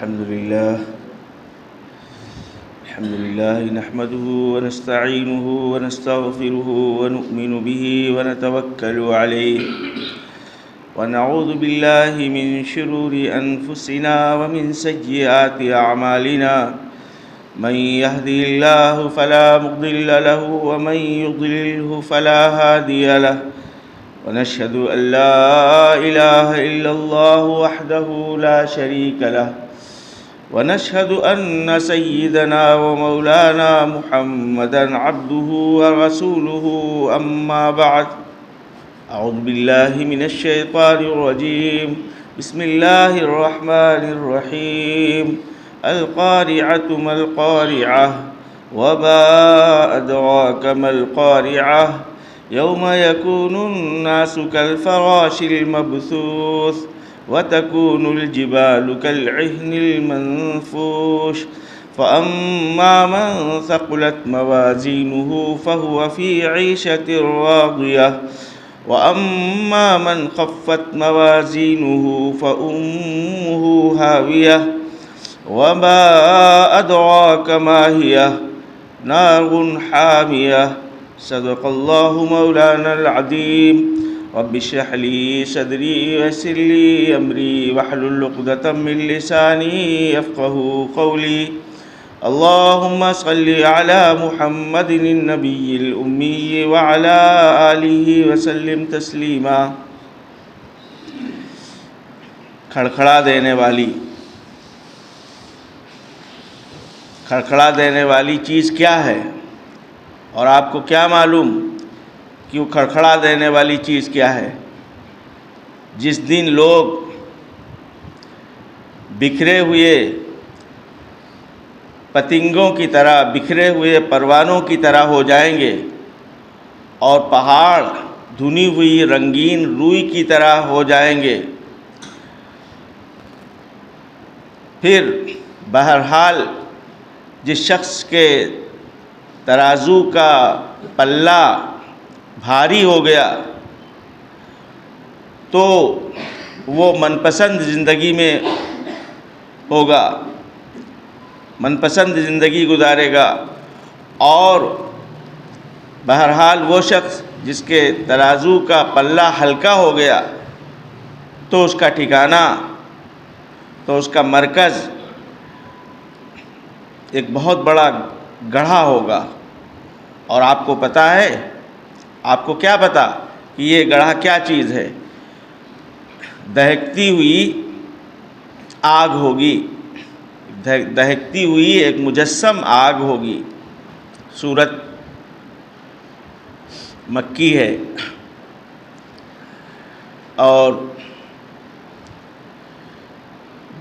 الحمد لله نحمده ونستعينه ونستغفره ونؤمن به ونتوكل عليه ونعوذ بالله من شرور أنفسنا ومن سيئات أعمالنا من يهده الله فلا مضل له ومن يضلله فلا هادي له ونشهد أن لا إله إلا الله وحده لا شريك له ونشهد أن سيدنا ومولانا محمدًا عبده ورسوله أما بعد أعوذ بالله من الشيطان الرجيم بسم الله الرحمن الرحيم القارعة ما القارعة وما أدراك ما القارعة يوم يكون الناس كالفراش المبثوث وتكون الجبال كالعهن المنفوش فأما من ثقلت موازينه فهو في عيشة راضية وأما من خفت موازينه فأمه هاوية وما أدراك ما هي نار حامية صدق الله مولانا العظيم رب اشرح لي صدري ويسر لي أمري واحلل عقدة من لساني يفقهوا قولي اللهم صل على محمد النبي الأمي وعلى آله وسلم تسلیما۔ کھڑکھڑا دینے والی چیز کیا ہے؟ اور آپ کو کیا معلوم کہ وہ کھڑکھڑا دینے والی چیز کیا ہے؟ جس دن لوگ بکھرے ہوئے پتنگوں کی طرح، بکھرے ہوئے پروانوں کی طرح ہو جائیں گے اور پہاڑ دھنی ہوئی رنگین روئی کی طرح ہو جائیں گے، پھر بہرحال جس شخص کے ترازو کا پلہ بھاری ہو گیا تو وہ من پسند زندگی میں ہوگا، من پسند زندگی گزارے گا، اور بہرحال وہ شخص جس کے ترازو کا پلہ ہلکا ہو گیا تو اس کا ٹھکانہ، تو اس کا مرکز ایک بہت بڑا گڑھا ہوگا۔ اور آپ کو پتہ ہے، آپ کو کیا پتہ کہ یہ گڑھا کیا چیز ہے؟ دہکتی ہوئی آگ ہوگی، دہکتی ہوئی ایک مجسم آگ ہوگی۔ سورت مکی ہے اور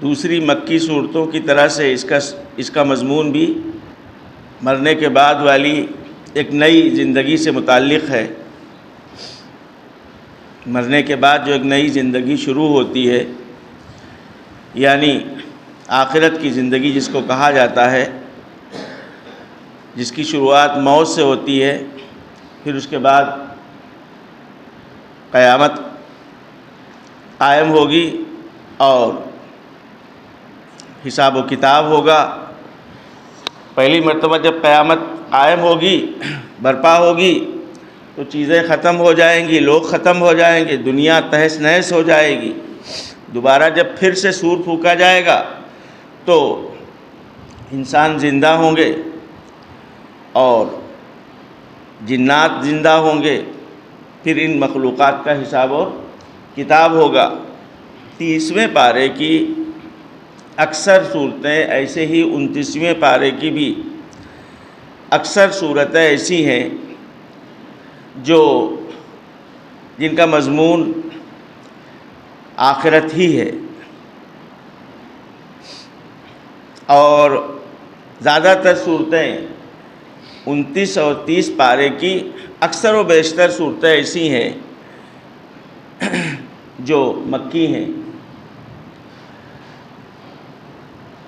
دوسری مکی صورتوں کی طرح سے اس کا مضمون بھی مرنے کے بعد والی ایک نئی زندگی سے متعلق ہے۔ مرنے کے بعد جو ایک نئی زندگی شروع ہوتی ہے، یعنی آخرت کی زندگی جس کو کہا جاتا ہے، جس کی شروعات موت سے ہوتی ہے، پھر اس کے بعد قیامت قائم ہوگی اور حساب و کتاب ہوگا۔ پہلی مرتبہ جب قیامت قائم ہوگی، برپا ہوگی، تو چیزیں ختم ہو جائیں گی، لوگ ختم ہو جائیں گے، دنیا تہس نہس ہو جائے گی۔ دوبارہ جب پھر سے سور پھونکا جائے گا تو انسان زندہ ہوں گے اور جنات زندہ ہوں گے، پھر ان مخلوقات کا حساب اور کتاب ہوگا۔ 30ویں پارے کی اکثر صورتیں ایسے ہی 29ویں پارے کی بھی اکثر صورتیں ایسی ہیں جن کا مضمون آخرت ہی ہے، اور زیادہ تر صورتیں 29 اور 30 پارے کی اکثر و بیشتر صورتیں ایسی ہیں جو مکی ہیں۔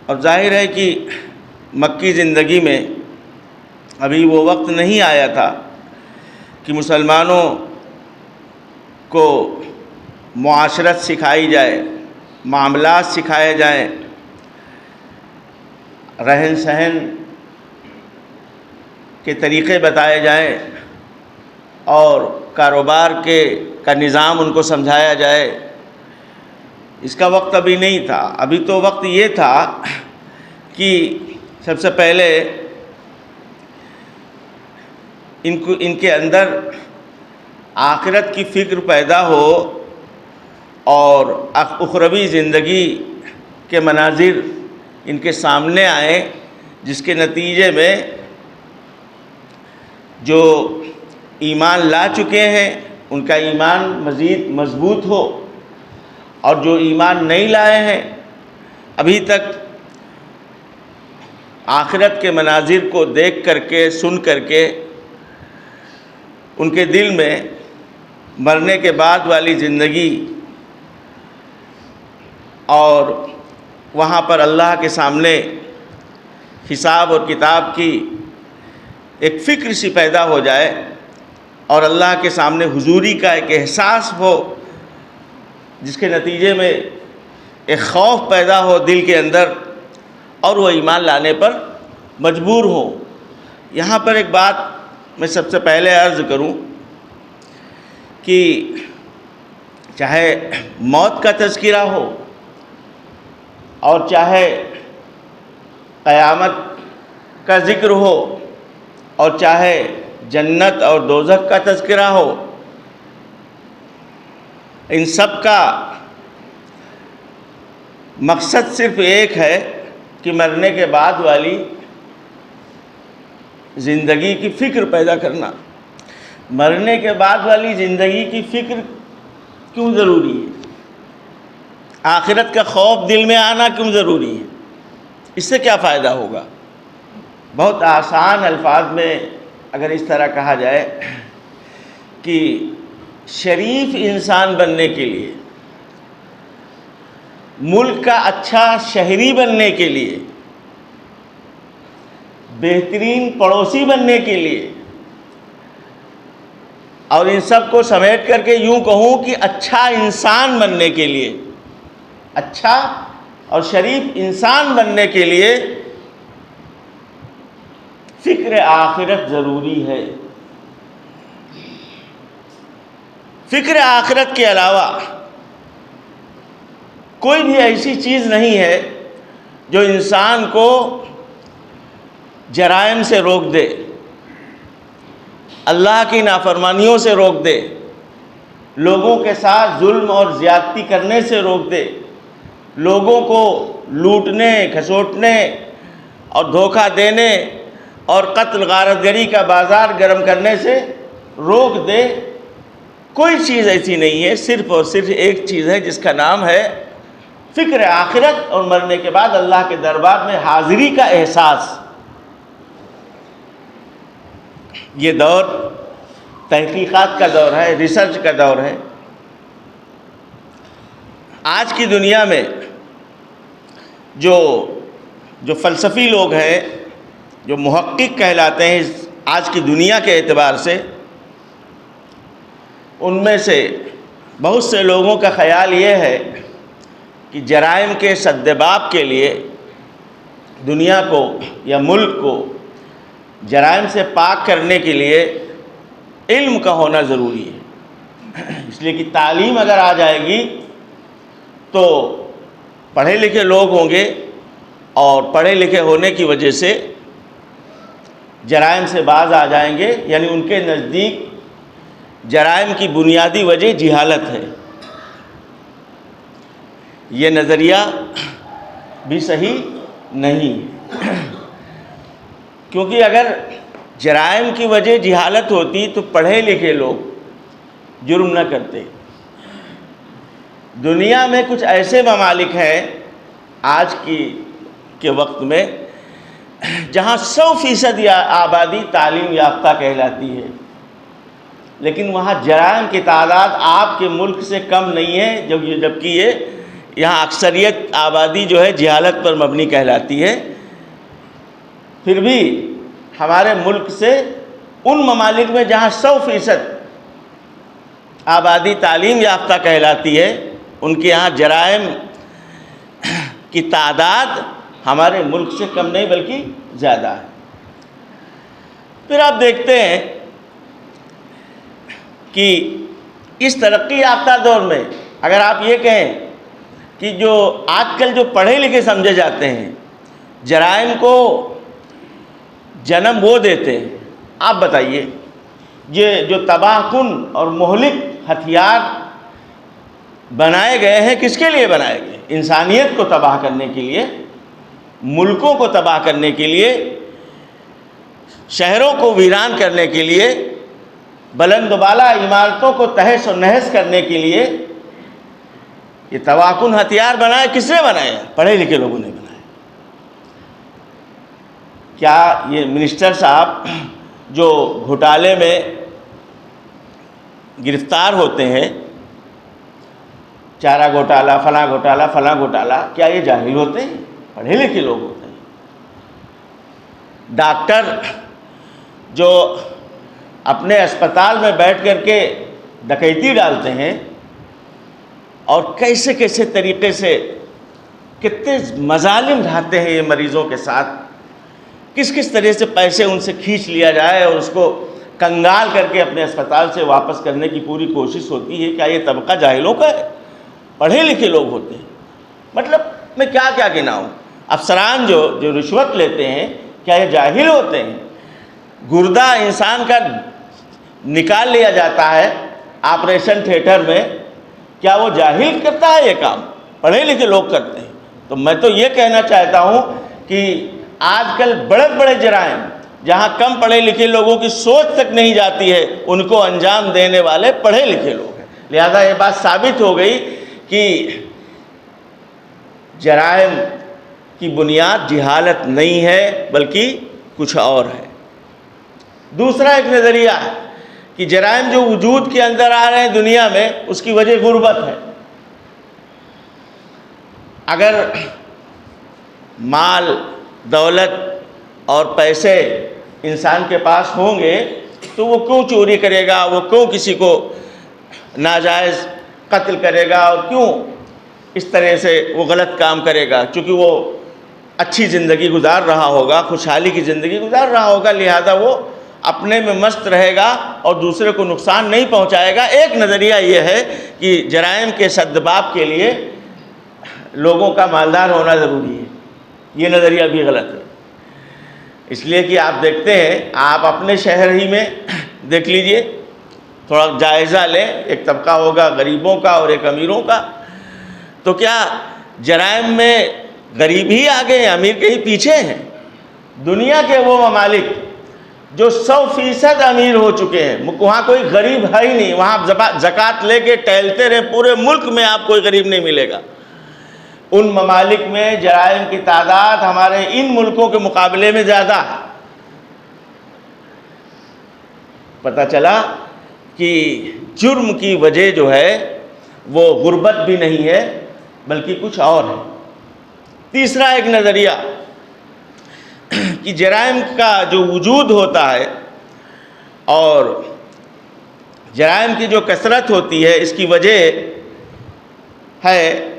اور ظاہر ہے کہ مکی زندگی میں ابھی وہ وقت نہیں آیا تھا کہ مسلمانوں کو معاشرت سکھائی جائے، معاملات سکھائے جائیں، رہن سہن کے طریقے بتائے جائیں اور کاروبار کا نظام ان کو سمجھایا جائے، اس کا وقت ابھی نہیں تھا۔ ابھی تو وقت یہ تھا کہ سب سے پہلے ان کے اندر آخرت کی فکر پیدا ہو اور اخروی زندگی کے مناظر ان کے سامنے آئیں، جس کے نتیجے میں جو ایمان لا چکے ہیں ان کا ایمان مزید مضبوط ہو، اور جو ایمان نہیں لائے ہیں ابھی تک آخرت کے مناظر کو دیکھ کر کے سن کر کے ان کے دل میں مرنے کے بعد والی زندگی اور وہاں پر اللہ کے سامنے حساب اور کتاب کی ایک فکر سی پیدا ہو جائے، اور اللہ کے سامنے حضوری کا ایک احساس ہو، جس کے نتیجے میں ایک خوف پیدا ہو دل کے اندر، اور وہ ایمان لانے پر مجبور ہو۔ یہاں پر ایک بات میں سب سے پہلے عرض کروں کہ چاہے موت کا تذکرہ ہو اور چاہے قیامت کا ذکر ہو اور چاہے جنت اور دوزخ کا تذکرہ ہو، ان سب کا مقصد صرف ایک ہے کہ مرنے کے بعد والی زندگی کی فکر پیدا کرنا۔ مرنے کے بعد والی زندگی کی فکر کیوں ضروری ہے؟ آخرت کا خوف دل میں آنا کیوں ضروری ہے؟ اس سے کیا فائدہ ہوگا؟ بہت آسان الفاظ میں اگر اس طرح کہا جائے کہ شریف انسان بننے کے لیے، ملک کا اچھا شہری بننے کے لیے، بہترین پڑوسی بننے کے لیے، اور ان سب کو سمیٹ کر کے یوں کہوں کہ اچھا انسان بننے کے لیے، اچھا اور شریف انسان بننے کے لیے فکر آخرت ضروری ہے۔ فکر آخرت کے علاوہ کوئی بھی ایسی چیز نہیں ہے جو انسان کو جرائم سے روک دے، اللہ کی نافرمانیوں سے روک دے، لوگوں کے ساتھ ظلم اور زیادتی کرنے سے روک دے، لوگوں کو لوٹنے، کھسوٹنے اور دھوکہ دینے اور قتل غارت گری کا بازار گرم کرنے سے روک دے۔ کوئی چیز ایسی نہیں ہے، صرف اور صرف ایک چیز ہے جس کا نام ہے فکر آخرت اور مرنے کے بعد اللہ کے دربار میں حاضری کا احساس۔ یہ دور تحقیقات کا دور ہے، ریسرچ کا دور ہے۔ آج کی دنیا میں جو فلسفی لوگ ہیں، جو محقق کہلاتے ہیں آج کی دنیا کے اعتبار سے، ان میں سے بہت سے لوگوں کا خیال یہ ہے کہ جرائم کے سدباب کے لیے دنیا کو یا ملک کو جرائم سے پاک کرنے کے لیے علم کا ہونا ضروری ہے۔ اس لیے کہ تعلیم اگر آ جائے گی تو پڑھے لکھے لوگ ہوں گے، اور پڑھے لکھے ہونے کی وجہ سے جرائم سے باز آ جائیں گے، یعنی ان کے نزدیک جرائم کی بنیادی وجہ جہالت ہے۔ یہ نظریہ بھی صحیح نہیں، کیونکہ اگر جرائم کی وجہ جہالت ہوتی تو پڑھے لکھے لوگ جرم نہ کرتے۔ دنیا میں کچھ ایسے ممالک ہیں آج کے وقت میں جہاں 100% آبادی تعلیم یافتہ کہلاتی ہے، لیکن وہاں جرائم کی تعداد آپ کے ملک سے کم نہیں ہے، جبکہ یہاں اکثریت آبادی جو ہے جہالت پر مبنی کہلاتی ہے۔ پھر بھی ہمارے ملک سے ان ممالک میں جہاں 100% آبادی تعلیم یافتہ کہلاتی ہے، ان کے یہاں جرائم کی تعداد ہمارے ملک سے کم نہیں بلکہ زیادہ ہے۔ پھر آپ دیکھتے ہیں کہ اس ترقی یافتہ دور میں اگر آپ یہ کہیں کہ جو آج کل جو پڑھے لکھے سمجھے جاتے ہیں جرائم کو جنم وہ دیتے ہیں، آپ بتائیے یہ جو تباہ کن اور مہلک ہتھیار بنائے گئے ہیں کس کے لیے بنائے گئے؟ انسانیت کو تباہ کرنے کے لیے، ملکوں کو تباہ کرنے کے لیے، شہروں کو ویران کرنے کے لیے، بلند و بالا عمارتوں کو تہس و نہس کرنے کے لیے۔ یہ تباہ کن ہتھیار بنائے کس نے بنائے؟ پڑھے لکھے لوگوں نے بنائے۔ کیا یہ منسٹر صاحب جو گھوٹالے میں گرفتار ہوتے ہیں، چارہ گھوٹالہ، فلاں گھوٹالہ، فلاں گھوٹالہ، کیا یہ جاہل ہوتے ہیں؟ پڑھے لکھے لوگ ہوتے ہیں۔ ڈاکٹر جو اپنے اسپتال میں بیٹھ کر کے ڈکیتی ڈالتے ہیں اور کیسے کیسے طریقے سے کتنے مظالم ڈھاتے ہیں یہ مریضوں کے ساتھ، کس کس طرح سے پیسے ان سے کھینچ لیا جائے اور اس کو کنگال کر کے اپنے اسپتال سے واپس کرنے کی پوری کوشش ہوتی ہے، کیا یہ طبقہ جاہلوں کا ہے؟ پڑھے لکھے لوگ ہوتے ہیں۔ مطلب میں کیا گناؤں؟ افسران جو رشوت لیتے ہیں کیا یہ جاہل ہوتے ہیں؟ گردہ انسان کا نکال لیا جاتا ہے آپریشن تھیٹر میں، کیا وہ جاہل کرتا ہے یہ کام؟ پڑھے لکھے لوگ کرتے ہیں۔ تو میں تو یہ کہنا چاہتا ہوں کہ آج کل بڑے بڑے جرائم جہاں کم پڑھے لکھے لوگوں کی سوچ تک نہیں جاتی ہے ان کو انجام دینے والے پڑھے لکھے لوگ ہیں۔ لہذا یہ بات ثابت ہو گئی کہ جرائم کی بنیاد جہالت نہیں ہے بلکہ کچھ اور ہے۔ دوسرا ایک نظریہ ہے کہ جرائم جو وجود کے اندر آ رہے ہیں دنیا میں اس کی وجہ غربت ہے۔ اگر مال، دولت اور پیسے انسان کے پاس ہوں گے تو وہ کیوں چوری کرے گا، وہ کیوں کسی کو ناجائز قتل کرے گا، اور کیوں اس طرح سے وہ غلط کام کرے گا؟ چونکہ وہ اچھی زندگی گزار رہا ہوگا، خوشحالی کی زندگی گزار رہا ہوگا، لہذا وہ اپنے میں مست رہے گا اور دوسرے کو نقصان نہیں پہنچائے گا۔ ایک نظریہ یہ ہے کہ جرائم کے سدباب کے لیے لوگوں کا مالدار ہونا ضروری ہے۔ یہ نظریہ بھی غلط ہے، اس لیے کہ آپ دیکھتے ہیں، آپ اپنے شہر ہی میں دیکھ لیجئے، تھوڑا جائزہ لیں، ایک طبقہ ہوگا غریبوں کا اور ایک امیروں کا، تو کیا جرائم میں غریب ہی آگے ہیں، امیر کہیں پیچھے ہیں؟ دنیا کے وہ ممالک جو 100% امیر ہو چکے ہیں، وہاں کوئی غریب ہے ہی نہیں، وہاں زکوٰۃ لے کے ٹہلتے رہے، پورے ملک میں آپ کوئی غریب نہیں ملے گا۔ ان ممالک میں جرائم کی تعداد ہمارے ان ملکوں کے مقابلے میں زیادہ ہے۔ پتہ چلا کہ جرم کی وجہ جو ہے وہ غربت بھی نہیں ہے بلکہ کچھ اور ہے۔ تیسرا ایک نظریہ کہ جرائم کا جو وجود ہوتا ہے اور جرائم کی جو کثرت ہوتی ہے اس کی وجہ ہے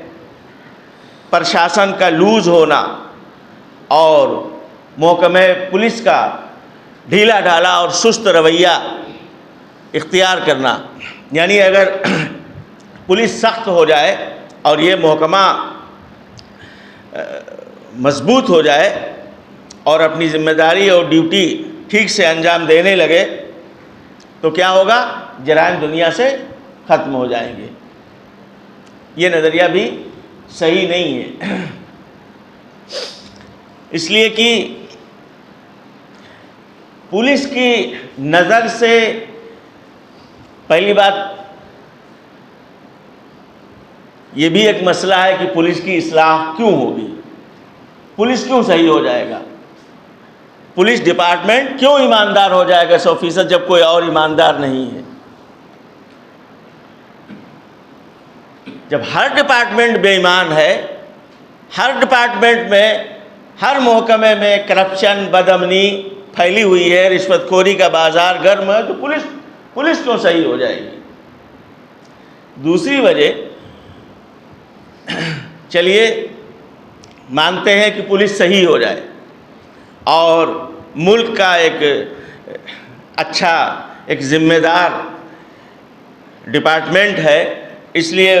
پرشاسن کا لوز ہونا اور محکمہ پولیس کا ڈھیلا ڈھالا اور سست رویہ اختیار کرنا۔ یعنی اگر پولیس سخت ہو جائے اور یہ محکمہ مضبوط ہو جائے اور اپنی ذمہ داری اور ڈیوٹی ٹھیک سے انجام دینے لگے تو کیا ہوگا؟ جرائم دنیا سے ختم ہو جائیں گے۔ یہ نظریہ بھی صحیح نہیں ہے، اس لیے کہ پولیس کی نظر سے پہلی بات یہ بھی ایک مسئلہ ہے کہ پولیس کی اصلاح کیوں ہوگی، پولیس کیوں صحیح ہو جائے گا، پولیس ڈپارٹمنٹ کیوں ایماندار ہو جائے گا 100% جب کوئی اور ایماندار نہیں ہے؟ جب ہر ڈپارٹمنٹ بے ایمان ہے، ہر ڈپارٹمنٹ میں، ہر محکمے میں کرپشن، بدامنی پھیلی ہوئی ہے، رشوت خوری کا بازار گرم ہے، تو پولیس کیوں صحیح ہو جائے گی؟ دوسری وجہ، چلیے مانتے ہیں کہ پولیس صحیح ہو جائے اور ملک کا ایک اچھا ایک ذمہ دار ڈپارٹمنٹ ہے، اس لیے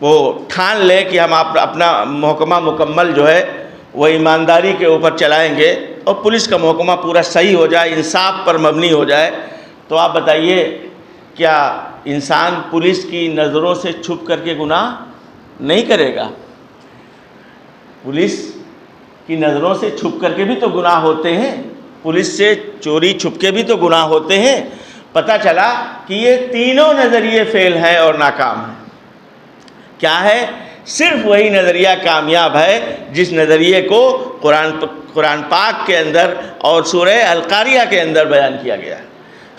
وہ ٹھان لے کہ ہم اپنا محکمہ مکمل جو ہے وہ ایمانداری کے اوپر چلائیں گے اور پولیس کا محکمہ پورا صحیح ہو جائے، انصاف پر مبنی ہو جائے، تو آپ بتائیے کیا انسان پولیس کی نظروں سے چھپ کر کے گناہ نہیں کرے گا؟ پولیس کی نظروں سے چھپ کر کے بھی تو گناہ ہوتے ہیں، پولیس سے چوری چھپ کے بھی تو گناہ ہوتے ہیں۔ پتہ چلا کہ یہ تینوں نظریے فیل ہیں اور ناکام ہیں۔ کیا ہے؟ صرف وہی نظریہ کامیاب ہے جس نظریے کو قرآن پاک کے اندر اور سورہ القاریہ کے اندر بیان کیا گیا ہے۔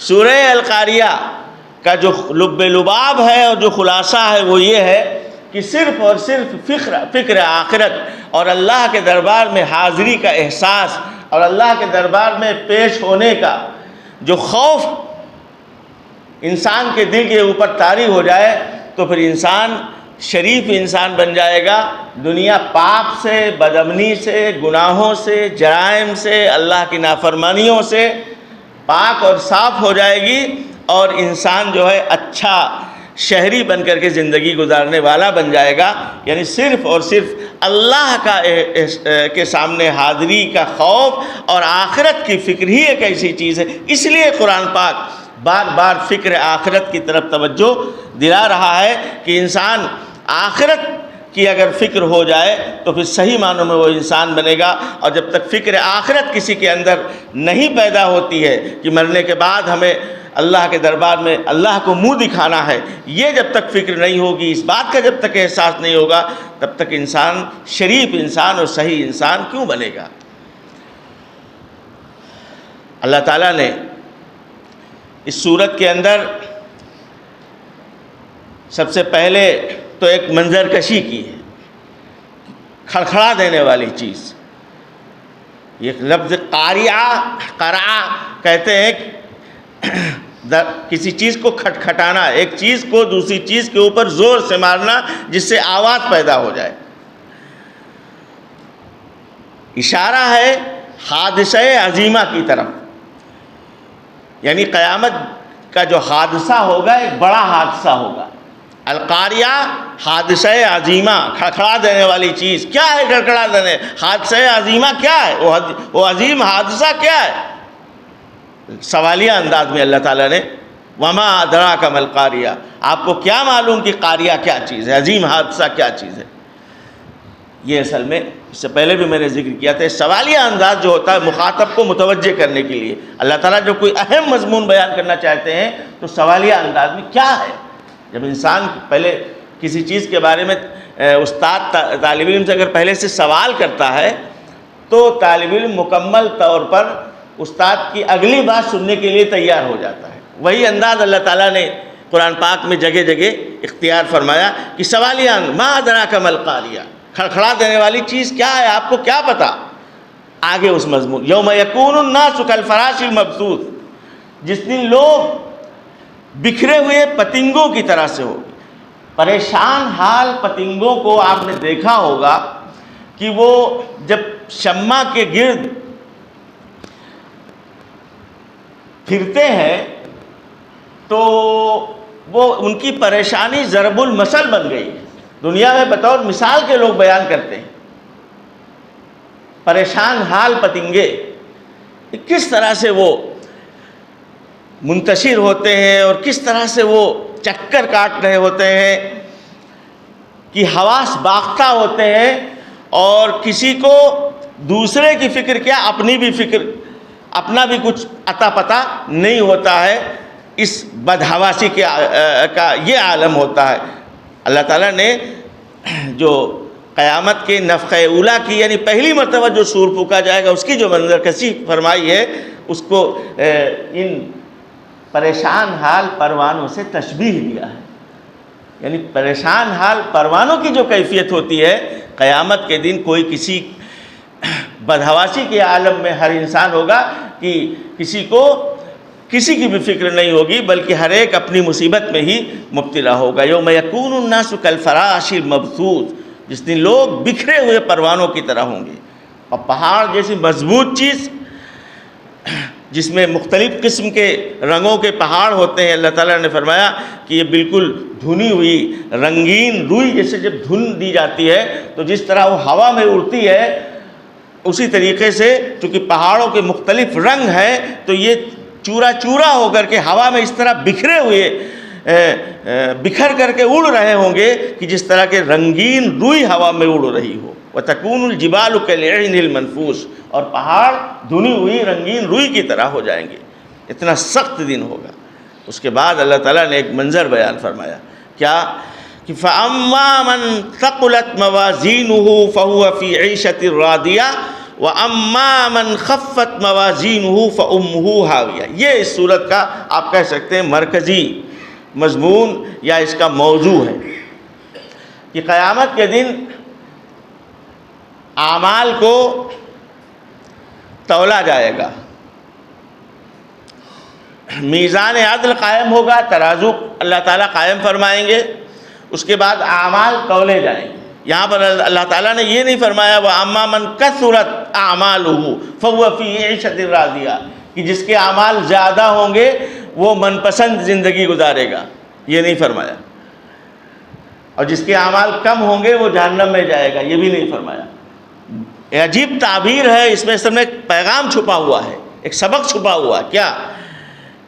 سورہ القاریہ کا جو لب لباب ہے اور جو خلاصہ ہے وہ یہ ہے کہ صرف اور صرف فکر آخرت اور اللہ کے دربار میں حاضری کا احساس اور اللہ کے دربار میں پیش ہونے کا جو خوف انسان کے دل کے اوپر طاری ہو جائے تو پھر انسان شریف انسان بن جائے گا، دنیا پاپ سے، بدامنی سے، گناہوں سے، جرائم سے، اللہ کی نافرمانیوں سے پاک اور صاف ہو جائے گی اور انسان جو ہے اچھا شہری بن کر کے زندگی گزارنے والا بن جائے گا۔ یعنی صرف اور صرف اللہ کا کے سامنے حاضری کا خوف اور آخرت کی فکر ہی ایک ایسی چیز ہے۔ اس لیے قرآن پاک بار بار فکر آخرت کی طرف توجہ دلا رہا ہے کہ انسان آخرت کی اگر فکر ہو جائے تو پھر صحیح معنوں میں وہ انسان بنے گا، اور جب تک فکر آخرت کسی کے اندر نہیں پیدا ہوتی ہے کہ مرنے کے بعد ہمیں اللہ کے دربار میں اللہ کو منہ دکھانا ہے، یہ جب تک فکر نہیں ہوگی، اس بات کا جب تک احساس نہیں ہوگا، تب تک انسان شریف انسان اور صحیح انسان کیوں بنے گا؟ اللہ تعالیٰ نے اس صورت کے اندر سب سے پہلے تو ایک منظر کشی کی ہے، کھڑکھڑا دینے والی چیز۔ یہ لفظ قرع کہتے ہیں کسی چیز کو کھٹکھٹانا، ایک چیز کو دوسری چیز کے اوپر زور سے مارنا جس سے آواز پیدا ہو جائے۔ اشارہ ہے حادثہ عظیمہ کی طرف، یعنی قیامت کا جو حادثہ ہوگا ایک بڑا حادثہ ہوگا۔ القاریہ حادثہ عظیمہ، کھڑکھڑا دینے والی چیز۔ کیا ہے کھڑکھڑا دینے؟ حادثہ عظیمہ کیا ہے؟ وہ عظیم حادثہ کیا ہے؟ سوالیہ انداز میں اللہ تعالیٰ نے وما ادراک ما القاریہ، آپ کو کیا معلوم کہ قاریہ کیا چیز ہے، عظیم حادثہ کیا چیز ہے؟ یہ اصل میں اس سے پہلے بھی میں نے ذکر کیا تھا، سوالیہ انداز جو ہوتا ہے مخاطب کو متوجہ کرنے کے لیے، اللہ تعالیٰ جو کوئی اہم مضمون بیان کرنا چاہتے ہیں تو سوالیہ انداز میں کیا ہے۔ جب انسان پہلے کسی چیز کے بارے میں استاد طالب علم سے اگر پہلے سے سوال کرتا ہے تو طالب علم مکمل طور پر استاد کی اگلی بات سننے کے لیے تیار ہو جاتا ہے۔ وہی انداز اللہ تعالیٰ نے قرآن پاک میں جگہ جگہ اختیار فرمایا کہ سوالیہ ما ادراک ما القاریہ، کھڑکھڑا دینے والی چیز کیا ہے، آپ کو کیا پتا؟ آگے اس مضمون یوم یکون الناس کالفراش المبثوث، جس دن لوگ بکھرے ہوئے پتنگوں کی طرح سے ہوگی۔ پریشان حال پتنگوں کو آپ نے دیکھا ہوگا کہ وہ جب شمع کے گرد پھرتے ہیں تو وہ ان کی پریشانی ضرب المثل بن گئی ہے۔ دنیا میں بطور مثال کے لوگ بیان کرتے ہیں پریشان حال پتنگے کس طرح سے وہ منتشر ہوتے ہیں اور کس طرح سے وہ چکر کاٹ رہے ہوتے ہیں کہ حواس باختہ ہوتے ہیں، اور کسی کو دوسرے کی فکر کیا اپنی بھی فکر، اپنا بھی کچھ عطا پتہ نہیں ہوتا ہے۔ اس بدحواسی کا یہ عالم ہوتا ہے۔ اللہ تعالیٰ نے جو قیامت کے نفخہ اولا کی، یعنی پہلی مرتبہ جو سور پھونکا جائے گا، اس کی جو منظر کشی فرمائی ہے، اس کو ان پریشان حال پروانوں سے تشبیہ دیا ہے۔ یعنی پریشان حال پروانوں کی جو کیفیت ہوتی ہے، قیامت کے دن کوئی کسی بدحواسی کے عالم میں ہر انسان ہوگا کہ کسی کو کسی کی بھی فکر نہیں ہوگی، بلکہ ہر ایک اپنی مصیبت میں ہی مبتلا ہوگا۔ یوم یکون الناس کالفراش المبثوث، جس دن لوگ بکھرے ہوئے پروانوں کی طرح ہوں گے، اور پہاڑ جیسی مضبوط چیز جس میں مختلف قسم کے رنگوں کے پہاڑ ہوتے ہیں، اللہ تعالیٰ نے فرمایا کہ یہ بالکل دھنی ہوئی رنگین روئی جیسے جب دھن دی جاتی ہے تو جس طرح وہ ہوا میں اڑتی ہے، اسی طریقے سے چونکہ پہاڑوں کے مختلف رنگ ہیں تو یہ چورا چورا ہو کر کے ہوا میں اس طرح بکھرے ہوئے بکھر کر کے اڑ رہے ہوں گے کہ جس طرح کے رنگین روئی ہوا میں اڑ رہی ہو۔ وَتَكُونُ الْجِبَالُ كَالْعِهْنِ الْمَنْفُوشِ، اور پہاڑ دھنی ہوئی رنگین روئی کی طرح ہو جائیں گے۔ اتنا سخت دن ہوگا۔ اس کے بعد اللہ تعالیٰ نے ایک منظر بیان فرمایا، کیا کہ فَأَمَّا مَنْ ثَقُلَتْ مَوَازِينُهُ فَهُوَ فِي عِيشَةٍ رَاضِيَةٍ وَأَمَّا مَنْ خَفَّتْ مَوَازِينُهُ فَأُمُّهُ هَاوِيَةٌ۔ یہ اس صورت کا آپ کہہ سکتے ہیں مرکزی مضمون یا اس کا موضوع ہے کہ قیامت کے دن اعمال کو تولا جائے گا، میزان عدل قائم ہوگا، ترازو اللہ تعالیٰ قائم فرمائیں گے، اس کے بعد اعمال تولے جائیں گے۔ یہاں پر اللہ تعالیٰ نے یہ نہیں فرمایا وَأَمَّا مَنْ كَثُرَتْ أَعْمَالُهُ فَهُوَ فِي عِيشَةٍ رَاضِيَةٍ، کہ جس کے اعمال زیادہ ہوں گے وہ من پسند زندگی گزارے گا، یہ نہیں فرمایا، اور جس کے اعمال کم ہوں گے وہ جہنم میں جائے گا، یہ بھی نہیں فرمایا۔ یہ عجیب تعبیر ہے، اس میں اصل میں ایک پیغام چھپا ہوا ہے، ایک سبق چھپا ہوا ہے، کیا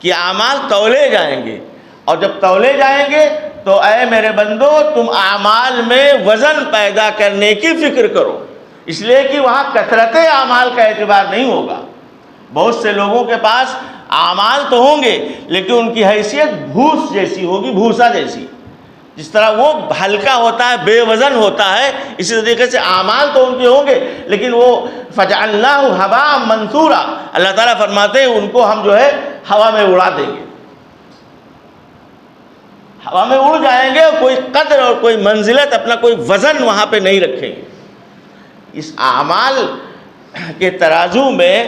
کہ اعمال تولے جائیں گے، اور جب تولے جائیں گے تو اے میرے بندو تم اعمال میں وزن پیدا کرنے کی فکر کرو، اس لیے کہ وہاں کثرت اعمال کا اعتبار نہیں ہوگا۔ بہت سے لوگوں کے پاس اعمال تو ہوں گے لیکن ان کی حیثیت بھوس جیسی ہوگی، بھوسا جیسی، جس طرح وہ ہلکا ہوتا ہے، بے وزن ہوتا ہے، اسی طریقے سے اعمال تو ان کے ہوں گے لیکن وہ فَجَعَلْنَاهُ هَبَاءً مَنْثُورًا، اللہ تعالیٰ فرماتے ہیں ان کو ہم جو ہے ہوا میں اڑا دیں گے، ہوا میں اڑ جائیں گے، اور کوئی قدر اور کوئی منزلت، اپنا کوئی وزن وہاں پہ نہیں رکھیں گے۔ اس اعمال کے ترازو میں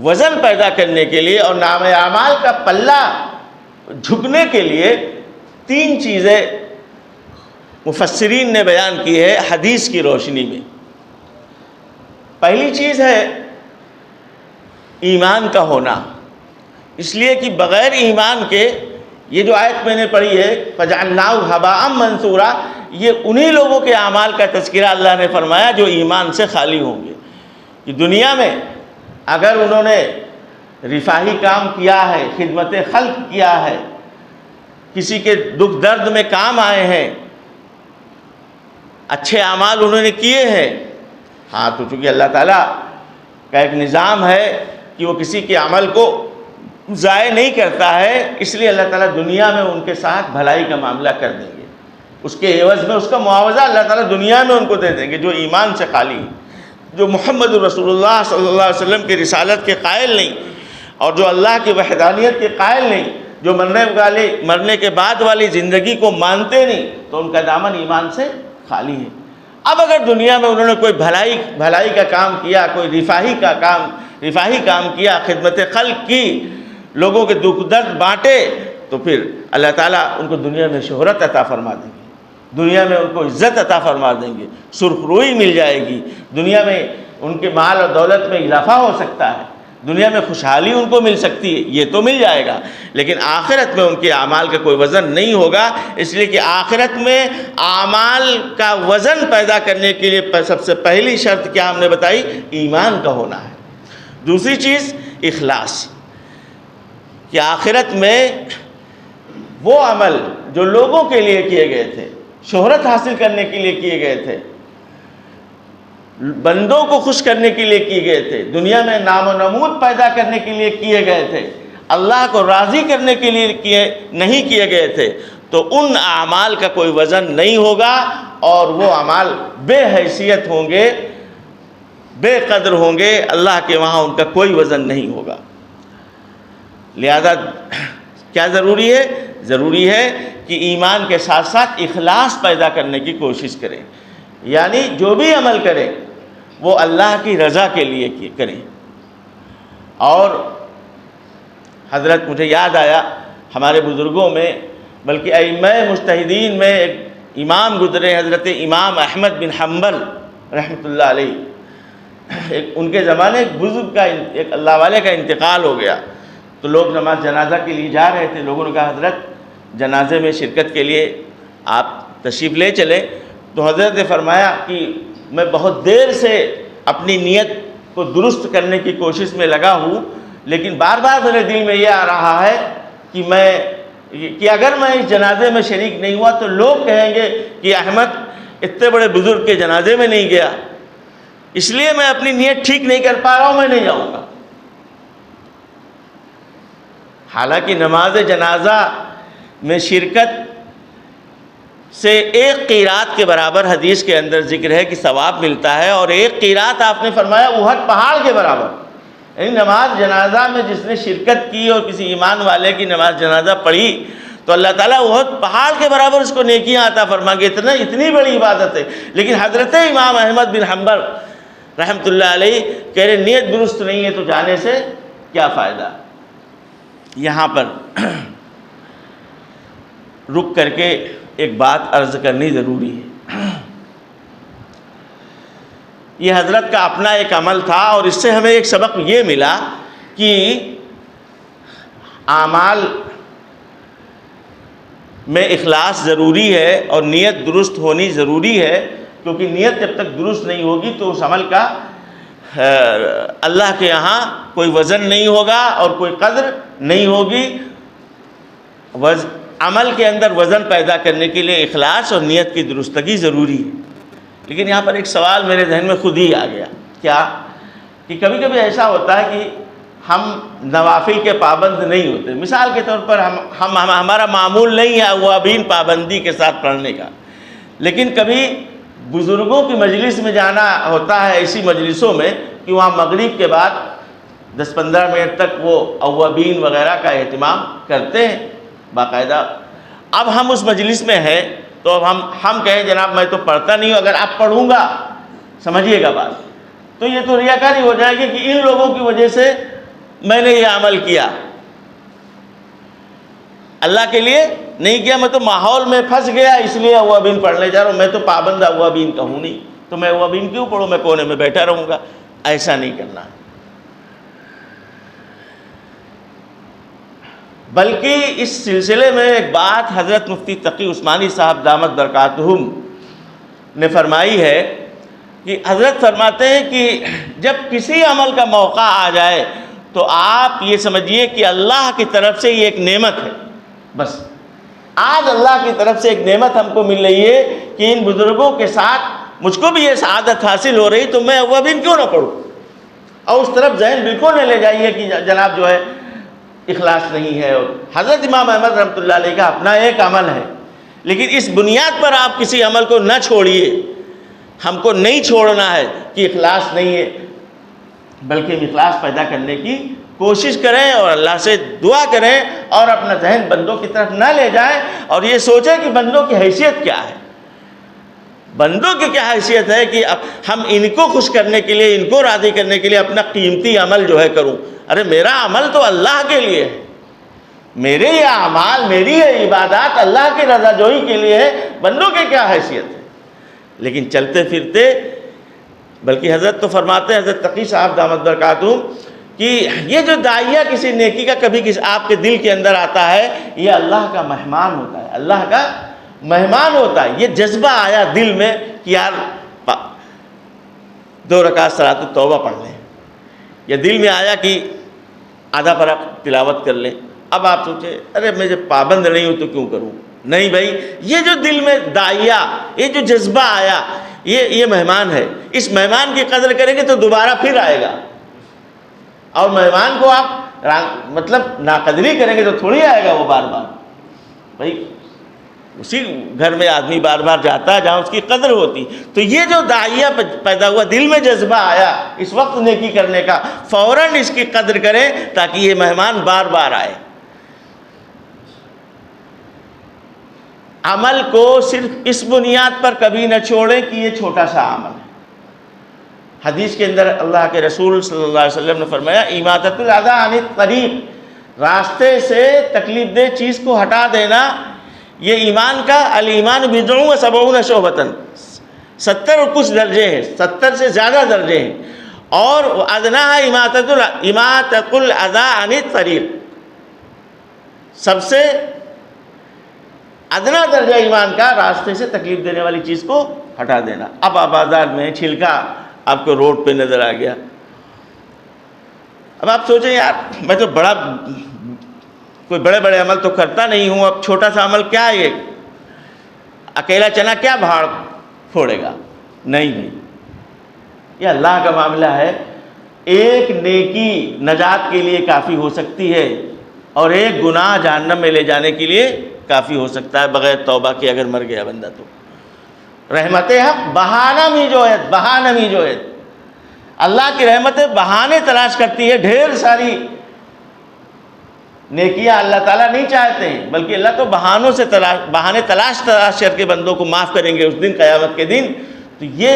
وزن پیدا کرنے کے لیے اور نام اعمال کا پلہ جھکنے کے لیے تین چیزیں مفسرین نے بیان کی ہے حدیث کی روشنی میں۔ پہلی چیز ہے ایمان کا ہونا، اس لیے کہ بغیر ایمان کے یہ جو آیت میں نے پڑھی ہے فَجَعَلْنَاهُ هَبَاءً مَنْثُورًا، یہ انہی لوگوں کے اعمال کا تذکرہ اللہ نے فرمایا جو ایمان سے خالی ہوں گے، کہ دنیا میں اگر انہوں نے رفاہی کام کیا ہے، خدمت خلق کیا ہے، کسی کے دکھ درد میں کام آئے ہیں، اچھے اعمال انہوں نے کیے ہیں، ہاں تو چونکہ اللہ تعالیٰ کا ایک نظام ہے کہ وہ کسی کے عمل کو ضائع نہیں کرتا ہے، اس لیے اللہ تعالیٰ دنیا میں ان کے ساتھ بھلائی کا معاملہ کر دیں گے، اس کے عوض میں اس کا معاوضہ اللہ تعالیٰ دنیا میں ان کو دے دیں گے جو ایمان سے خالی ہیں، جو محمد رسول اللہ صلی اللہ علیہ وسلم کی رسالت کے قائل نہیں، اور جو اللہ کی وحدانیت کے قائل نہیں، جو مرنے کے بعد والی زندگی کو مانتے نہیں، تو ان کا دامن ایمان سے خالی ہے۔ اب اگر دنیا میں انہوں نے کوئی بھلائی کا کام کیا، کوئی رفاہی کام کیا، خدمت خلق کی، لوگوں کے دکھ درد بانٹے، تو پھر اللہ تعالیٰ ان کو دنیا میں شہرت عطا فرما دیں گے، دنیا میں ان کو عزت عطا فرما دیں گے، سرخ روئی مل جائے گی، دنیا میں ان کے مال اور دولت میں اضافہ ہو سکتا ہے، دنیا میں خوشحالی ان کو مل سکتی ہے، یہ تو مل جائے گا، لیکن آخرت میں ان کے اعمال کا کوئی وزن نہیں ہوگا، اس لیے کہ آخرت میں اعمال کا وزن پیدا کرنے کے لیے سب سے پہلی شرط کیا ہم نے بتائی؟ ایمان کا ہونا ہے۔ دوسری چیز اخلاص، کہ آخرت میں وہ عمل جو لوگوں کے لیے کیے گئے تھے، شہرت حاصل کرنے کے لیے کیے گئے تھے، بندوں کو خوش کرنے کے لیے کیے گئے تھے، دنیا میں نام و نمود پیدا کرنے کے لیے کیے گئے تھے، اللہ کو راضی کرنے کے لیے نہیں کیے گئے تھے، تو ان اعمال کا کوئی وزن نہیں ہوگا، اور وہ اعمال بے حیثیت ہوں گے، بے قدر ہوں گے، اللہ کے وہاں ان کا کوئی وزن نہیں ہوگا۔ لہذا کیا ضروری ہے؟ ضروری ہے کہ ایمان کے ساتھ ساتھ اخلاص پیدا کرنے کی کوشش کریں، یعنی جو بھی عمل کریں وہ اللہ کی رضا کے لیے کریں۔ اور حضرت مجھے یاد آیا ہمارے بزرگوں میں، بلکہ ائمہ مجتہدین میں ایک امام گزرے حضرت امام احمد بن حنبل رحمۃ اللہ علیہ، ان کے زمانے ایک بزرگ کا، ایک اللہ والے کا انتقال ہو گیا، تو لوگ نماز جنازہ کے لیے جا رہے تھے، لوگوں نے کہا حضرت جنازے میں شرکت کے لیے آپ تشریف لے چلیں، تو حضرت نے فرمایا کہ میں بہت دیر سے اپنی نیت کو درست کرنے کی کوشش میں لگا ہوں، لیکن بار بار میرے دل میں یہ آ رہا ہے کہ اگر میں اس جنازے میں شریک نہیں ہوا تو لوگ کہیں گے کہ احمد اتنے بڑے بزرگ کے جنازے میں نہیں گیا، اس لیے میں اپنی نیت ٹھیک نہیں کر پا رہا ہوں، میں نہیں جاؤں گا۔ حالانکہ نماز جنازہ میں شرکت سے ایک قیرات کے برابر حدیث کے اندر ذکر ہے کہ ثواب ملتا ہے، اور ایک قیرات آپ نے فرمایا احد پہاڑ کے برابر، یعنی نماز جنازہ میں جس نے شرکت کی اور کسی ایمان والے کی نماز جنازہ پڑھی تو اللہ تعالیٰ احد پہاڑ کے برابر اس کو نیکیاں عطا فرما گے، اتنی بڑی عبادت ہے۔ لیکن حضرت امام احمد بن حنبل رحمۃ اللہ علیہ کہہ رہے نیت درست نہیں ہے تو جانے سے کیا فائدہ۔ یہاں پر رک کر کے ایک بات عرض کرنی ضروری ہے۔ یہ حضرت کا اپنا ایک عمل تھا، اور اس سے ہمیں ایک سبق یہ ملا کہ اعمال میں اخلاص ضروری ہے اور نیت درست ہونی ضروری ہے، کیونکہ نیت جب تک درست نہیں ہوگی تو اس عمل کا اللہ کے یہاں کوئی وزن نہیں ہوگا اور کوئی قدر نہیں ہوگی۔ عمل کے اندر وزن پیدا کرنے کے لیے اخلاص اور نیت کی درستگی ضروری ہے۔ لیکن یہاں پر ایک سوال میرے ذہن میں خود ہی آ گیا، کیا کہ کبھی کبھی ایسا ہوتا ہے کہ ہم نوافل کے پابند نہیں ہوتے، مثال کے طور پر ہمارا معمول نہیں ہے اوابین پابندی کے ساتھ پڑھنے کا، لیکن کبھی بزرگوں کی مجلس میں جانا ہوتا ہے، ایسی مجلسوں میں کہ وہاں مغرب کے بعد 10-15 منٹ تک وہ اوابین وغیرہ کا اہتمام کرتے ہیں باقاعدہ۔ اب ہم اس مجلس میں ہیں تو اب ہم کہیں جناب میں تو پڑھتا نہیں ہوں، اگر آپ پڑھوں گا سمجھیے گا بات، تو یہ تو ریاکاری ہو جائے گی کہ ان لوگوں کی وجہ سے میں نے یہ عمل کیا، اللہ کے لیے نہیں کیا، میں تو ماحول میں پھنس گیا اس لیے اوابین پڑھنے جا رہا ہوں، میں تو پابند اوابین کا ہوں نہیں، تو میں اوابین کیوں پڑھوں، میں کونے میں بیٹھا رہوں گا۔ ایسا نہیں کرنا ہے، بلکہ اس سلسلے میں ایک بات حضرت مفتی تقی عثمانی صاحب دامت برکاتہم نے فرمائی ہے کہ حضرت فرماتے ہیں کہ جب کسی عمل کا موقع آ جائے تو آپ یہ سمجھیے کہ اللہ کی طرف سے یہ ایک نعمت ہے، بس آج اللہ کی طرف سے ایک نعمت ہم کو مل رہی ہے کہ ان بزرگوں کے ساتھ مجھ کو بھی یہ سعادت حاصل ہو رہی، تو میں اوابین کیوں نہ پڑھوں، اور اس طرف ذہن بالکل نہ لے جائیے کہ جناب جو ہے اخلاص نہیں ہے۔ اور حضرت امام احمد رحمۃ اللہ علیہ کا اپنا ایک عمل ہے، لیکن اس بنیاد پر آپ کسی عمل کو نہ چھوڑیے، ہم کو نہیں چھوڑنا ہے کہ اخلاص نہیں ہے، بلکہ اخلاص پیدا کرنے کی کوشش کریں اور اللہ سے دعا کریں، اور اپنا ذہن بندوں کی طرف نہ لے جائیں اور یہ سوچیں کہ بندوں کی حیثیت کیا ہے، بندوں کی کیا حیثیت ہے کہ ہم ان کو خوش کرنے کے لیے، ان کو راضی کرنے کے لیے اپنا قیمتی عمل جو ہے کروں۔ ارے میرا عمل تو اللہ کے لیے ہے، میرے یہ اعمال، میری یہ عبادات اللہ کی رضا جوئی کے لیے ہے، بندوں کی کیا حیثیت ہے۔ لیکن چلتے پھرتے، بلکہ حضرت تو فرماتے ہیں حضرت تقی صاحب دامت برکاتہم کہ یہ جو داعیہ کسی نیکی کا کبھی آپ کے دل کے اندر آتا ہے، یہ اللہ کا مہمان ہوتا ہے، اللہ کا مہمان ہوتا ہے۔ یہ جذبہ آیا دل میں کہ یار 2 رکعت صلاۃ التوبہ پڑھ لیں، یا دل میں آیا کہ آدھا پارہ تلاوت کر لیں، اب آپ سوچیں ارے میں جب پابند نہیں ہوں تو کیوں کروں۔ نہیں بھائی، یہ جو دل میں داعیہ، یہ جو جذبہ آیا، یہ مہمان ہے، اس مہمان کی قدر کریں گے تو دوبارہ پھر آئے گا، اور مہمان کو آپ مطلب ناقدری کریں گے تو تھوڑی آئے گا وہ بار بار۔ بھائی اسی گھر میں آدمی بار بار جاتا ہے جہاں اس کی قدر ہوتی۔ تو یہ جو داعیہ پیدا ہوا، دل میں جذبہ آیا اس وقت نیکی کرنے کا، فوراً اس کی قدر کریں تاکہ یہ مہمان بار بار آئے۔ عمل کو صرف اس بنیاد پر کبھی نہ چھوڑیں کہ یہ چھوٹا سا عمل ہے۔ حدیث کے اندر اللہ کے رسول صلی اللہ علیہ وسلم نے فرمایا اماطۃ الاذی عن الطریق، راستے سے تکلیف دہ چیز کو ہٹا دینا یہ ایمان کا الایمان بضع و سبعون شعبۃ، 70 اور کچھ درجے ہیں، 70 سے زیادہ درجے ہیں، اور ادناھا اماطۃ الاذی عن الطریق، سب سے ادنا درجہ ایمان کا راستے سے تکلیف دینے والی چیز کو ہٹا دینا۔ اب آپ بازار میں چھلکا آپ کو روڈ پہ نظر آ گیا، اب آپ سوچیں یار میں تو کوئی بڑے بڑے عمل تو کرتا نہیں ہوں، اب چھوٹا سا عمل کیا ہے، یہ اکیلا چنا کیا بھاڑ پھوڑے گا؟ نہیں، یہ اللہ کا معاملہ ہے۔ ایک نیکی نجات کے لیے کافی ہو سکتی ہے، اور ایک گناہ جہنم میں لے جانے کے لیے کافی ہو سکتا ہے بغیر توبہ کے اگر مر گیا بندہ تو۔ رحمت حق بہانہ می جو ہے، اللہ کی رحمتیں بہانے تلاش کرتی ہے، ڈھیر ساری نیکیاں اللہ تعالیٰ نہیں چاہتے ہیں، بلکہ اللہ تو بہانے تلاش کر کے بندوں کو معاف کریں گے اس دن، قیامت کے دن۔ تو یہ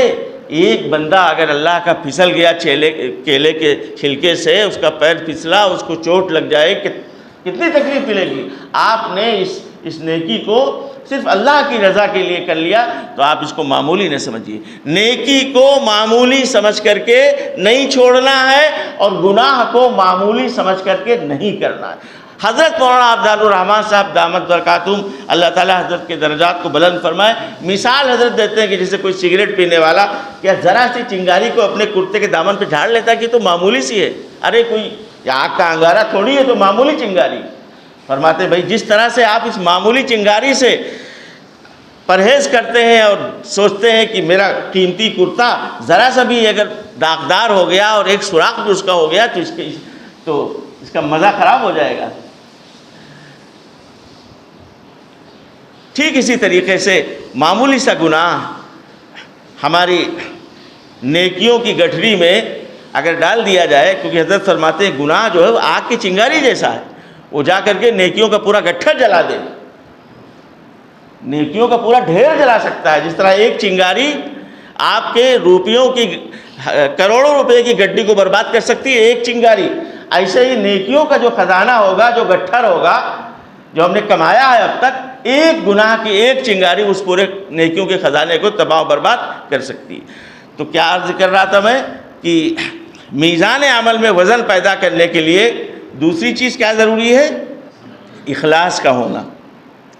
ایک بندہ اگر اللہ کا پھسل گیا کیلے کے چھلکے سے، اس کا پیر پھسلا، اس کو چوٹ لگ جائے، کتنی تکلیف ملے گی۔ آپ نے اس نیکی کو صرف اللہ کی رضا کے لیے کر لیا تو آپ اس کو معمولی نہ سمجھیے۔ نیکی کو معمولی سمجھ کر کے نہیں چھوڑنا ہے، اور گناہ کو معمولی سمجھ کر کے نہیں کرنا ہے۔ حضرت مولانا عبدال الرحمن صاحب دامت برکاتہم، اللہ تعالیٰ حضرت کے درجات کو بلند فرمائے، مثال حضرت دیتے ہیں کہ جیسے کوئی سگریٹ پینے والا کیا ذرا سی چنگاری کو اپنے کرتے کے دامن پہ جھاڑ لیتا ہے کہ تو معمولی سی ہے، ارے کوئی آگ کا انگارہ تھوڑی ہے، تو معمولی چنگاری۔ فرماتے بھائی جس طرح سے آپ اس معمولی چنگاری سے پرہیز کرتے ہیں اور سوچتے ہیں کہ میرا قیمتی کرتا ذرا سا بھی اگر داغدار ہو گیا اور ایک سوراخ بھی اس کا ہو گیا تو اس کا مزہ خراب ہو جائے گا، ٹھیک اسی طریقے سے معمولی سا گناہ ہماری نیکیوں کی گٹھری میں اگر ڈال دیا جائے، کیونکہ حضرت فرماتے ہیں گناہ جو ہے وہ آگ کی چنگاری جیسا ہے، وہ جا کر کے نیکیوں کا پورا گٹھر جلا دے، نیکیوں کا پورا ڈھیر جلا سکتا ہے۔ جس طرح ایک چنگاری آپ کے روپیوں کی کروڑوں روپے کی گڈی کو برباد کر سکتی ہے، ایک چنگاری، ایسے ہی نیکیوں کا جو خزانہ ہوگا، جو گٹھر ہوگا، جو ہم نے کمایا ہے اب تک، ایک گناہ کی ایک چنگاری اس پورے نیکیوں کے خزانے کو تباہ و برباد کر سکتی ہے۔ تو کیا عرض کر رہا تھا میں کہ میزان عمل میں وزن پیدا کرنے کے لیے دوسری چیز کیا ضروری ہے؟ اخلاص کا ہونا،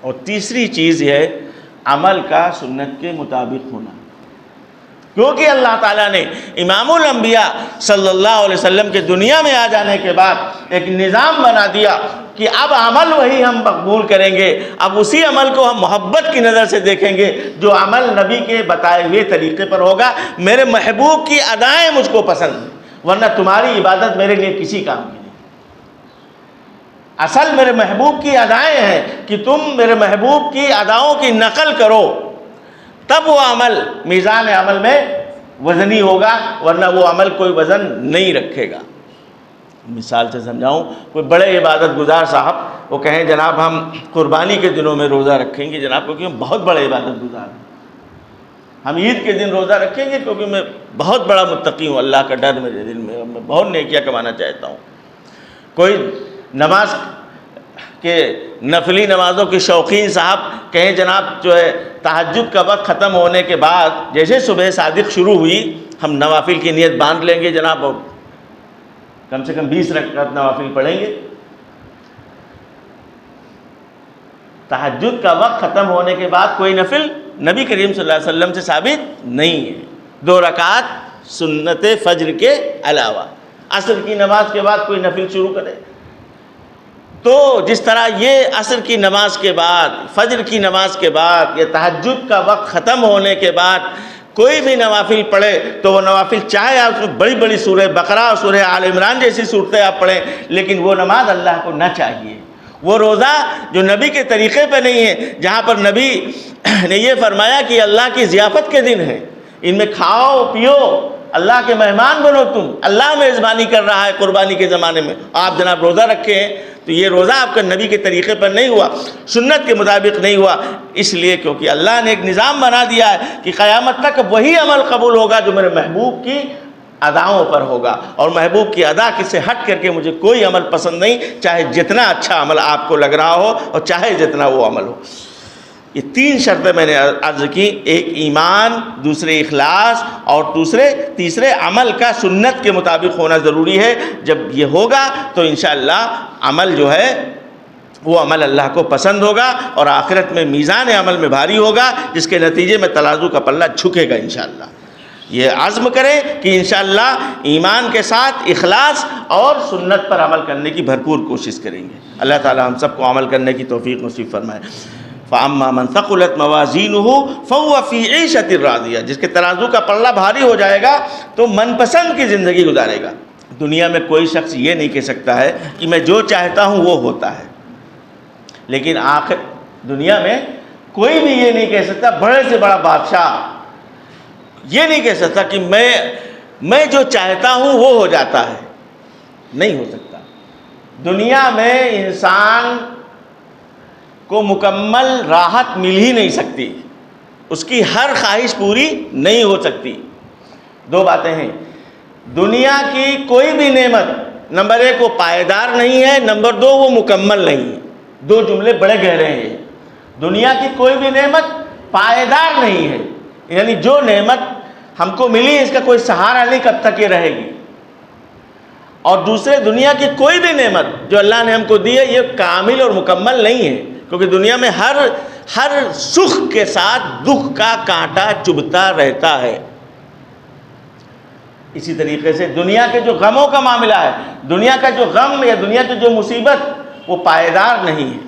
اور تیسری چیز یہ ہے عمل کا سنت کے مطابق ہونا، کیونکہ اللہ تعالیٰ نے امام الانبیاء صلی اللہ علیہ وسلم کے دنیا میں آ جانے کے بعد ایک نظام بنا دیا کہ اب عمل وہی ہم مقبول کریں گے، اب اسی عمل کو ہم محبت کی نظر سے دیکھیں گے جو عمل نبی کے بتائے ہوئے طریقے پر ہوگا۔ میرے محبوب کی ادائیں مجھ کو پسند ہیں، ورنہ تمہاری عبادت میرے لیے کسی کام کی نہیں۔ اصل میرے محبوب کی ادائیں ہیں کہ تم میرے محبوب کی اداؤں کی نقل کرو، تب وہ عمل میزان عمل میں وزنی ہوگا، ورنہ وہ عمل کوئی وزن نہیں رکھے گا۔ مثال سے سمجھاؤں، کوئی بڑے عبادت گزار صاحب وہ کہیں جناب ہم قربانی کے دنوں میں روزہ رکھیں گے جناب، کیونکہ ہم بہت بڑے عبادت گزار ہیں، ہم عید کے دن روزہ رکھیں گے کیونکہ میں بہت بڑا متقی ہوں، اللہ کا ڈر میرے دل میں، میں بہت نیکیاں کمانا چاہتا ہوں۔ کوئی نماز کے نفلی نمازوں کے شوقین صاحب کہیں جناب جو ہے تہجد کا وقت ختم ہونے کے بعد جیسے صبح صادق شروع ہوئی ہم نوافل کی نیت باندھ لیں گے جناب، اور کم سے کم 20 رکعت نوافل پڑھیں گے۔ تہجد کا وقت ختم ہونے کے بعد کوئی نفل نبی کریم صلی اللہ علیہ وسلم سے ثابت نہیں ہے، 2 رکعت سنت فجر کے علاوہ، عصر کی نماز کے بعد کوئی نفل شروع کرے تو جس طرح یہ عصر کی نماز کے بعد، فجر کی نماز کے بعد، یا تہجد کا وقت ختم ہونے کے بعد کوئی بھی نوافل پڑھے تو وہ نوافل چاہے آپ بڑی بڑی سورہ بقرہ اور سورہ آل عمران جیسی صورتیں آپ پڑھیں، لیکن وہ نماز اللہ کو نہ چاہیے، وہ روزہ جو نبی کے طریقے پہ نہیں ہے، جہاں پر نبی نے یہ فرمایا کہ اللہ کی ضیافت کے دن ہے، ان میں کھاؤ پیو، اللہ کے مہمان بنو، تم اللہ میزبانی کر رہا ہے قربانی کے زمانے میں، آپ جناب روزہ رکھے ہیں، تو یہ روزہ آپ کا نبی کے طریقے پر نہیں ہوا، سنت کے مطابق نہیں ہوا، اس لیے کیونکہ اللہ نے ایک نظام بنا دیا ہے کہ قیامت تک وہی عمل قبول ہوگا جو میرے محبوب کی اداؤں پر ہوگا، اور محبوب کی ادا سے ہٹ کر کے مجھے کوئی عمل پسند نہیں، چاہے جتنا اچھا عمل آپ کو لگ رہا ہو اور چاہے جتنا وہ عمل ہو۔ یہ 3 شرطیں میں نے عرض کی، ایک ایمان، دوسرے اخلاص، اور تیسرے عمل کا سنت کے مطابق ہونا ضروری ہے۔ جب یہ ہوگا تو انشاءاللہ عمل جو ہے وہ عمل اللہ کو پسند ہوگا اور آخرت میں میزان عمل میں بھاری ہوگا، جس کے نتیجے میں ترازو کا پلہ جھکے گا انشاءاللہ۔ یہ عزم کریں کہ انشاءاللہ ایمان کے ساتھ اخلاص اور سنت پر عمل کرنے کی بھرپور کوشش کریں گے۔ اللہ تعالی ہم سب کو عمل کرنے کی توفیق نصیب فرمائے۔ فَأَمَّا مَنْ ثَقُلَتْ مَوَازِينُهُ فَهُوَ فِي عِيشَةٍ رَاضِيَةٍ، جس کے ترازو کا پلہ بھاری ہو جائے گا تو من پسند کی زندگی گزارے گا۔ دنیا میں کوئی شخص یہ نہیں کہہ سکتا ہے کہ میں جو چاہتا ہوں وہ ہوتا ہے، لیکن آخر دنیا میں کوئی بھی یہ نہیں کہہ سکتا، بڑے سے بڑا بادشاہ یہ نہیں کہہ سکتا کہ میں جو چاہتا ہوں وہ ہو جاتا ہے، نہیں ہو سکتا۔ دنیا میں انسان کو مکمل راحت مل ہی نہیں سکتی، اس کی ہر خواہش پوری نہیں ہو سکتی۔ 2 باتیں ہیں، دنیا کی کوئی بھی نعمت نمبر 1 وہ پائیدار نہیں ہے، نمبر 2 وہ مکمل نہیں ہے۔ 2 جملے بڑے گہرے ہیں۔ دنیا کی کوئی بھی نعمت پائیدار نہیں ہے، یعنی جو نعمت ہم کو ملی اس کا کوئی سہارا نہیں کب تک یہ رہے گی، اور دوسرے دنیا کی کوئی بھی نعمت جو اللہ نے ہم کو دی ہے یہ کامل اور مکمل نہیں ہے، کیونکہ دنیا میں ہر سکھ کے ساتھ دکھ کا کانٹا چبھتا رہتا ہے۔ اسی طریقے سے دنیا کے جو غموں کا معاملہ ہے، دنیا کا جو غم یا دنیا کی جو مصیبت وہ پائیدار نہیں ہے،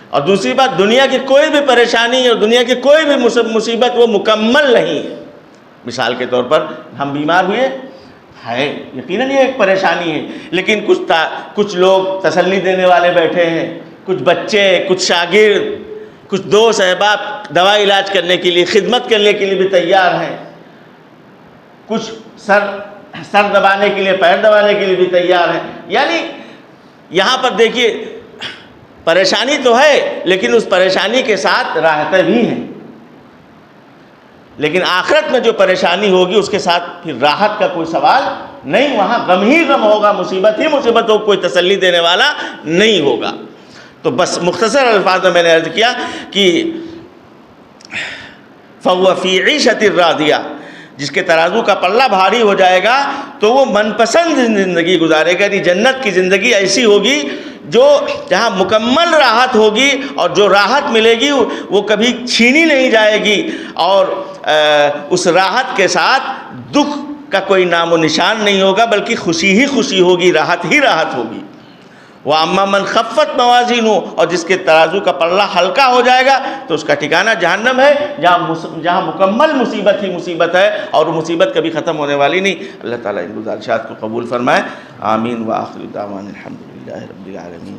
اور دوسری بات دنیا کی کوئی بھی پریشانی اور دنیا کی کوئی بھی مصیبت وہ مکمل نہیں ہے۔ مثال کے طور پر ہم بیمار ہوئے ہے، یقیناً یہ ایک پریشانی ہے، لیکن کچھ لوگ تسلی دینے والے بیٹھے ہیں، کچھ بچے، کچھ شاگرد، کچھ دوست احباب دوا علاج کرنے کے لیے، خدمت کرنے کے لیے بھی تیار ہیں، کچھ سر دبانے کے لیے، پیر دبانے کے لیے بھی تیار ہیں۔ یعنی یہاں پر دیکھیے پریشانی تو ہے، لیکن اس پریشانی کے ساتھ راحتیں بھی ہیں، لیکن آخرت میں جو پریشانی ہوگی اس کے ساتھ پھر راحت کا کوئی سوال نہیں، وہاں غم ہی غم ہوگا، مصیبت ہی مصیبت ہوگا، کوئی تسلی دینے والا نہیں ہوگا۔ تو بس مختصر الفاظ میں نے عرض کیا کہ فَهُوَ فِي عِيشَةٍ رَاضِيَةٍ، جس کے ترازو کا پلہ بھاری ہو جائے گا تو وہ من پسند زندگی گزارے گا، یعنی جنت کی زندگی ایسی ہوگی جہاں مکمل راحت ہوگی، اور جو راحت ملے گی وہ کبھی چھینی نہیں جائے گی، اور اس راحت کے ساتھ دکھ کا کوئی نام و نشان نہیں ہوگا، بلکہ خوشی ہی خوشی ہوگی، راحت ہی راحت ہوگی۔ وَأَمَّا مَنْ خَفَّتْ مَوَازِينُهُ، اور جس کے ترازو کا پلہ ہلکا ہو جائے گا تو اس کا ٹھکانہ جہنم ہے، جہاں مکمل مصیبت ہی مصیبت ہے، اور وہ مصیبت کبھی ختم ہونے والی نہیں۔ اللہ تعالیٰ ان گزارشات کو قبول فرمائے، آمین۔ وآخر دعوانا الحمدللہ رب العالمین۔